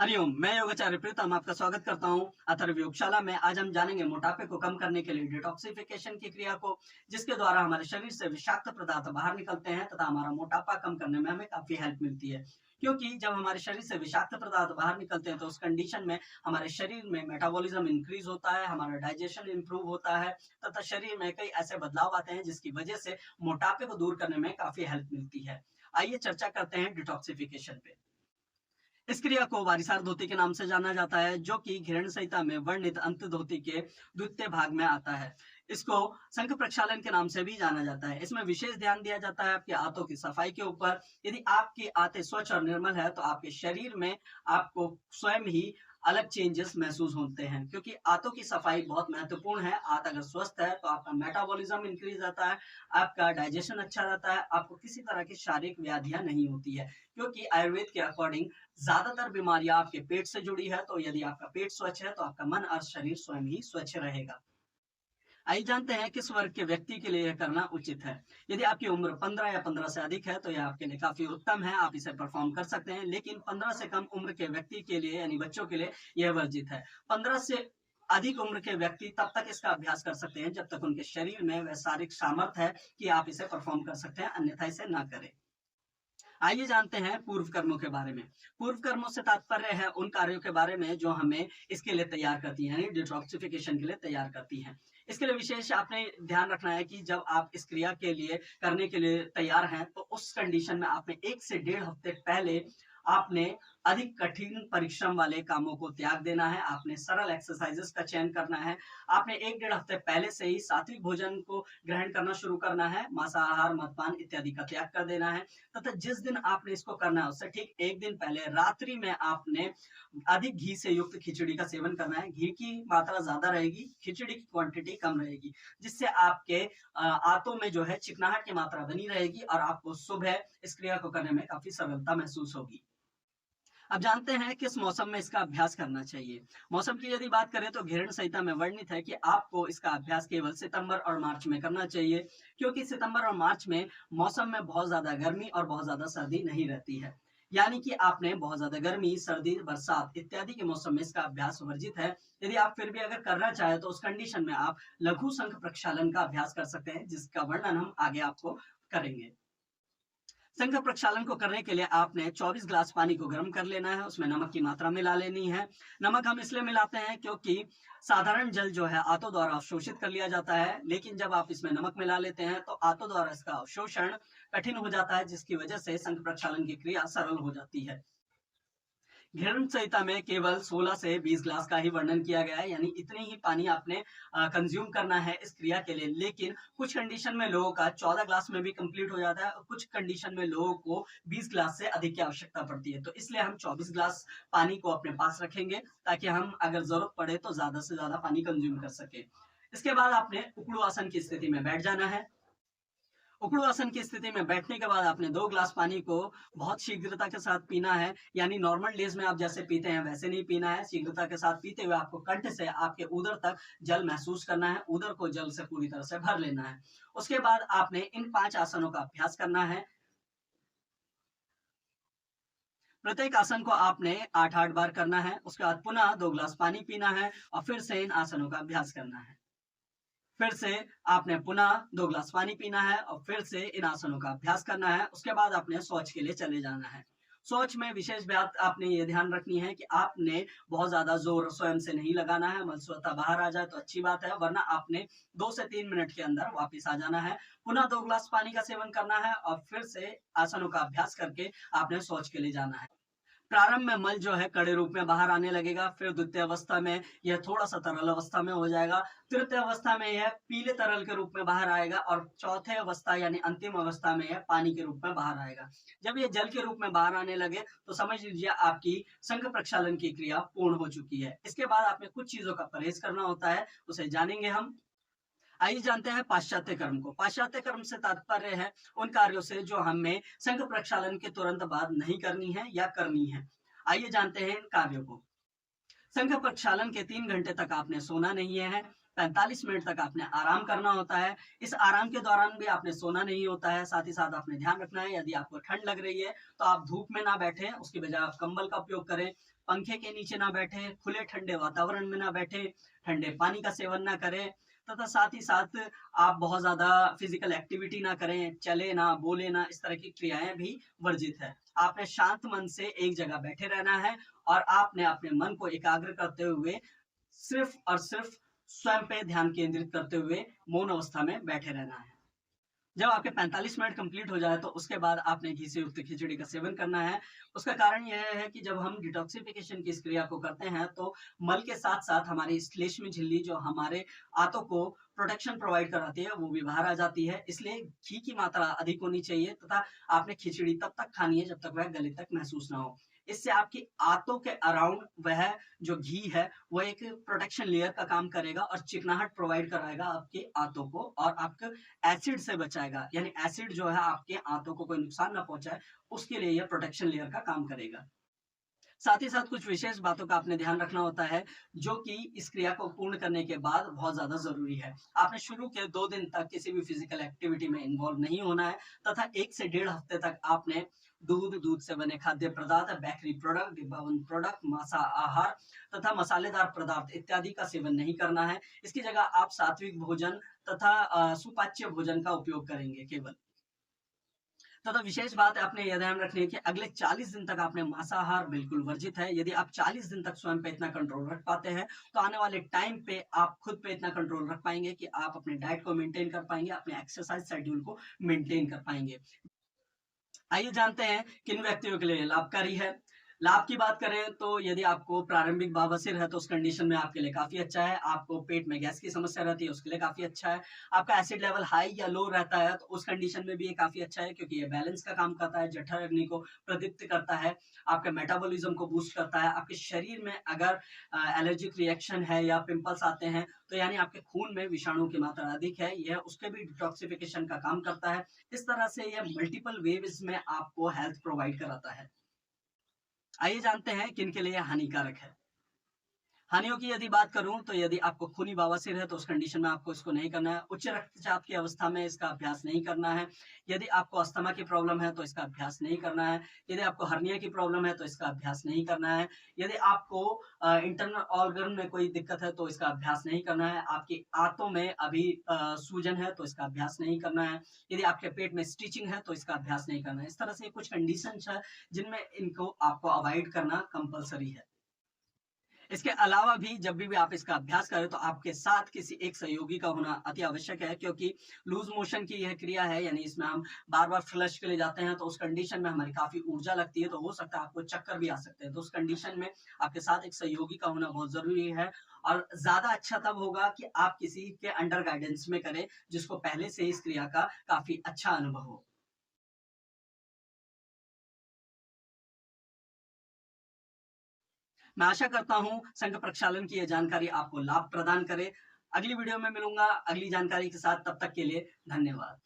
हरिओम, मैं योगाचार्य प्रीतम आपका स्वागत करता हूं अथर्व योगशाला में। आज हम जानेंगे मोटापे को कम करने के लिए डिटॉक्सिफिकेशन की क्रिया को, जिसके द्वारा हमारे शरीर से विषाक्त पदार्थ बाहर निकलते हैं तथा हमारा मोटापा कम करने में हमें काफी हेल्प मिलती है। क्योंकि जब हमारे शरीर से विषाक्त पदार्थ बाहर निकलते हैं तो उस कंडीशन में हमारे शरीर में मेटाबॉलिज्म इंक्रीज होता है, हमारा डाइजेशन इंप्रूव होता है तथा शरीर में कई ऐसे बदलाव आते हैं जिसकी वजह से मोटापे को दूर करने में काफी हेल्प मिलती है। आइए चर्चा करते हैं डिटॉक्सिफिकेशन पे। इस क्रिया को वारिसार धोती के नाम से जाना जाता है, जो कि घृण संहिता में वर्णित अंत धोती के द्वितीय भाग में आता है। इसको शंख प्रक्षालन के नाम से भी जाना जाता है। इसमें विशेष ध्यान दिया जाता है आपके आंतों की सफाई के ऊपर। यदि आपकी आंतें स्वच्छ और निर्मल है तो आपके शरीर में आपको स्वयं ही अलग चेंजेस महसूस होते हैं, क्योंकि आंतों की सफाई बहुत महत्वपूर्ण है। आंत अगर स्वस्थ है तो आपका मेटाबॉलिज्म इंक्रीज रहता है, आपका डाइजेशन अच्छा रहता है, आपको किसी तरह की शारीरिक व्याधियां नहीं होती है। क्योंकि आयुर्वेद के अकॉर्डिंग ज्यादातर बीमारियां आपके पेट से जुड़ी है, तो यदि आपका पेट स्वच्छ है तो आपका मन और शरीर स्वयं ही स्वच्छ रहेगा। आइए जानते हैं किस वर्ग के व्यक्ति के लिए यह करना उचित है। यदि आपकी उम्र 15 या 15 से अधिक है तो यह आपके लिए काफी उत्तम है, आप इसे परफॉर्म कर सकते हैं। लेकिन 15 से कम उम्र के व्यक्ति के लिए यानी बच्चों के लिए यह वर्जित है। 15 से अधिक उम्र के व्यक्ति तब तक इसका अभ्यास कर सकते हैं जब तक उनके शरीर में वह शारीरिक सामर्थ्य है कि आप इसे परफॉर्म कर सकते हैं, अन्यथा इसे ना करें। आइए जानते हैं पूर्व कर्मों के बारे में। पूर्व कर्मों से तात्पर्य है उन कार्यों के बारे में जो हमें इसके लिए तैयार करती है, यानी डिटॉक्सिफिकेशन के लिए तैयार करती है। इसके लिए विशेष आपने ध्यान रखना है कि जब आप इस क्रिया के लिए करने के लिए तैयार हैं तो उस कंडीशन में आपने 1 से डेढ़ हफ्ते पहले आपने अधिक कठिन परिश्रम वाले कामों को त्याग देना है। आपने सरल एक्सरसाइजेस का चयन करना है। आपने 1 डेढ़ हफ्ते पहले से ही सात्विक भोजन को ग्रहण करना शुरू करना है। मांसाहार, मद्यपान इत्यादि का त्याग कर देना है तथा जिस दिन आपने इसको करना है उससे ठीक 1 दिन पहले रात्रि में आपने अधिक घी से युक्त खिचड़ी का सेवन करना है। घी की मात्रा ज्यादा रहेगी, खिचड़ी की क्वांटिटी कम रहेगी, जिससे आपके आंतों में जो है चिकनाहट की मात्रा बनी रहेगी और आपको सुबह इस क्रिया को करने में काफी सरलता महसूस होगी। अब जानते हैं किस मौसम में इसका अभ्यास करना चाहिए। मौसम की यदि बात करें तो घृण संहिता में वर्णित है कि आपको इसका अभ्यास केवल सितंबर और मार्च में करना चाहिए, क्योंकि सितंबर और मार्च में मौसम में बहुत ज्यादा गर्मी और बहुत ज्यादा सर्दी नहीं रहती है। यानी कि आपने बहुत ज्यादा गर्मी, सर्दी, बरसात इत्यादि के मौसम में इसका अभ्यास वर्जित है। यदि आप फिर भी अगर करना चाहे तो उस कंडीशन में आप लघु शंख प्रक्षालन का अभ्यास कर सकते हैं, जिसका वर्णन हम आगे आपको करेंगे। शंख प्रक्षालन को करने के लिए आपने 24 ग्लास पानी को गर्म कर लेना है, उसमें नमक की मात्रा मिला लेनी है। नमक हम इसलिए मिलाते हैं क्योंकि साधारण जल जो है आंतों द्वारा अवशोषित कर लिया जाता है, लेकिन जब आप इसमें नमक मिला लेते हैं तो आंतों द्वारा इसका अवशोषण कठिन हो जाता है, जिसकी वजह से शंख प्रक्षालन की क्रिया सरल हो जाती है। घृण संहिता में केवल 16 से 20 ग्लास का ही वर्णन किया गया है, यानी इतनी ही पानी आपने कंज्यूम करना है इस क्रिया के लिए। लेकिन कुछ कंडीशन में लोगों का 14 ग्लास में भी कंप्लीट हो जाता है और कुछ कंडीशन में लोगों को 20 ग्लास से अधिक की आवश्यकता पड़ती है। तो इसलिए हम 24 ग्लास पानी को अपने पास रखेंगे ताकि हम अगर जरूरत पड़े तो ज्यादा से ज्यादा पानी कंज्यूम कर सके। इसके बाद आपने उकड़ू आसन की स्थिति में बैठ जाना है। उकड़ू आसन की स्थिति में बैठने के बाद आपने 2 ग्लास पानी को बहुत शीघ्रता के साथ पीना है, यानी नॉर्मल डेज में आप जैसे पीते हैं वैसे नहीं पीना है। शीघ्रता के साथ पीते हुए आपको कंठ से आपके उदर तक जल महसूस करना है, उदर को जल से पूरी तरह से भर लेना है। उसके बाद आपने इन 5 आसनों का अभ्यास करना है। प्रत्येक आसन को आपने 8-8 बार करना है। उसके बाद पुनः 2 ग्लास पानी पीना है और फिर से इन आसनों का अभ्यास करना है। फिर से आपने पुनः 2 ग्लास पानी पीना है और फिर से इन आसनों का अभ्यास करना है। उसके बाद आपने शौच के लिए चले जाना है। शौच में विशेष बात आपने ये ध्यान रखनी है कि आपने बहुत ज्यादा जोर स्वयं से नहीं लगाना है। मल स्वतः बाहर आ जाए तो अच्छी बात है, वरना आपने 2 से 3 मिनट के अंदर वापस आ जाना है। पुनः 2 ग्लास पानी का सेवन करना है और फिर से आसनों का अभ्यास करके आपने शौच के लिए जाना है। प्रारंभ में मल जो है कड़े रूप में बाहर आने लगेगा, फिर द्वितीय अवस्था में यह थोड़ा सा तरल अवस्था में हो जाएगा, तृतीय अवस्था में यह पीले तरल के रूप में बाहर आएगा और चौथे अवस्था यानी अंतिम अवस्था में यह पानी के रूप में बाहर आएगा। जब यह जल के रूप में बाहर आने लगे तो समझ लीजिए आपकी शंख प्रक्षालन की क्रिया पूर्ण हो चुकी है। इसके बाद आपने कुछ चीजों का परहेज करना होता है, उसे जानेंगे हम। आइए जानते हैं पाश्चात्य कर्म को। पाश्चात्य कर्म से तात्पर्य है उन कार्यों से जो हमें शंख प्रक्षालन के तुरंत बाद नहीं करनी है या करनी है। आइए जानते हैं इन कार्यों को। शंख प्रक्षालन के 3 घंटे तक आपने सोना नहीं है। 45 मिनट तक आपने आराम करना होता है। इस आराम के दौरान भी आपने सोना नहीं होता है। साथ ही साथ आपने ध्यान रखना है, यदि आपको ठंड लग रही है तो आप धूप में ना बैठें, उसकी बजाय आप कंबल का उपयोग करें। पंखे के नीचे ना बैठें, खुले ठंडे वातावरण में ना बैठें, ठंडे पानी का सेवन ना करें तथा साथ ही साथ आप बहुत ज़्यादा फिजिकल एक्टिविटी ना करें, चले ना, बोले ना, इस तरह की क्रियाएँ भी वर्जित है। आपने शांत मन से एक जगह बैठे रहना है और आपने अपने मन को एकाग्र करते हुए सिर्फ़ और सिर्फ़ स्वयं पे ध्यान केंद्रित करते हुए मौन अवस्था में बैठे रहना है। जब आपके 45 मिनट कंप्लीट हो जाए तो उसके बाद आपने घी से युक्त खिचड़ी का सेवन करना है। उसका कारण यह है कि जब हम डिटॉक्सिफिकेशन की इस क्रिया को करते हैं तो मल के साथ-साथ हमारी श्लेष्म झिल्ली जो हमारे आंतों को प्रोटेक्शन प्रोवाइड कराती है वो भी बाहर आ जाती है। इसलिए घी की मात्रा अधिक होनी चाहिए तथा आपने खिचड़ी तब तक खानी है जब तक वह गले तक महसूस ना हो। इससे आपकी आंतों के अराउंड वह जो घी है वो एक प्रोटेक्शन लेयर का काम करेगा और चिकनाहट प्रोवाइड कराएगा आपके आंतों को और आपके एसिड से बचाएगा। यानी एसिड जो है आपके आंतों को कोई नुकसान ना पहुंचाए, उसके लिए यह प्रोटेक्शन लेयर का काम करेगा। साथ ही साथ कुछ विशेष बातों का आपने ध्यान रखना होता है, जो कि इस क्रिया को पूर्ण करने के बाद बहुत ज़्यादा ज़रूरी है। आपने शुरू के 2 दिन तक किसी भी फिज़िकल एक्टिविटी में इन्वॉल्व नहीं होना है तथा 1 से डेढ़ हफ्ते तक आपने दूध, दूध से बने खाद्य पदार्थ, बेकरी प्रोडक्ट, डिब्बाबंद प्रोडक्ट, मांसा आहार तथा मसालेदार पदार्थ इत्यादि का सेवन नहीं करना है। इसकी जगह आप सात्विक भोजन तथा सुपाच्य भोजन का उपयोग करेंगे केवल। तथा विशेष बात आपने यह ध्यान रखनी है कि अगले 40 दिन तक आपने मांसाहार बिल्कुल वर्जित है। यदि आप 40 दिन तक स्वयं पे इतना कंट्रोल रख पाते हैं, तो आने वाले टाइम पे आप खुद पे इतना कंट्रोल रख पाएँगे कि आप अपने डाइट को मेंटेन कर पाएँगे, अपने एक्सरसाइज शेड्यूल को मेंटेन कर पाएँगे। आइए जानते हैं किन व्यक्तियों के लिए लाभकारी है। लाभ की बात करें तो यदि आपको प्रारंभिक बवासीर है तो उस कंडीशन में आपके लिए काफ़ी अच्छा है। आपको पेट में गैस की समस्या रहती है उसके लिए काफ़ी अच्छा है। आपका एसिड लेवल हाई या लो रहता है तो उस कंडीशन में भी ये काफ़ी अच्छा है क्योंकि ये बैलेंस का काम करता है, जठर अग्नि को प्रदीप्त करता है, आपके मेटाबॉलिज्म को बूस्ट करता है। आपके शरीर में अगर एलर्जिक रिएक्शन है या पिंपल्स आते हैं तो यानी आपके खून में विषाणु की मात्रा अधिक है, यह उसके भी डिटॉक्सिफिकेशन का काम करता है। इस तरह से यह मल्टीपल वेव्स में आपको हेल्थ प्रोवाइड कराता है। आइए जानते हैं किन के लिए हानिकारक है। हानियों की यदि बात करूं तो यदि आपको खूनी बवासीर है तो उस कंडीशन में आपको इसको नहीं करना है। उच्च रक्तचाप की अवस्था में इसका अभ्यास नहीं करना है। यदि आपको अस्थमा की प्रॉब्लम है तो इसका अभ्यास नहीं करना है। यदि आपको हर्निया की प्रॉब्लम है तो इसका अभ्यास नहीं करना है। यदि आपको इंटरनल ऑर्गन में कोई दिक्कत है तो इसका अभ्यास नहीं करना है। आपकी आंतों में अभी सूजन है तो इसका अभ्यास नहीं करना है। यदि आपके पेट में स्टिचिंग है तो इसका अभ्यास नहीं करना है। इस तरह से कुछ कंडीशंस है जिनमें इनको आपको अवॉइड करना कंपल्सरी है। इसके अलावा भी जब भी आप इसका अभ्यास करें तो आपके साथ किसी एक सहयोगी का होना अति आवश्यक है क्योंकि लूज मोशन की यह क्रिया है यानी इसमें हम बार-बार फ्लश के लिए जाते हैं तो उस कंडीशन में हमारी काफ़ी ऊर्जा लगती है तो हो सकता है आपको चक्कर भी आ सकते हैं। तो उस कंडीशन में आपके साथ एक सहयोगी का होना बहुत ज़रूरी है और ज़्यादा अच्छा तब होगा कि आप किसी के अंडर गाइडेंस में करें जिसको पहले से ही इस क्रिया का काफ़ी अच्छा अनुभव हो। मैं आशा करता हूँ संघ प्रक्षालन की ये जानकारी आपको लाभ प्रदान करे। अगली वीडियो में मिलूँगा अगली जानकारी के साथ, तब तक के लिए धन्यवाद।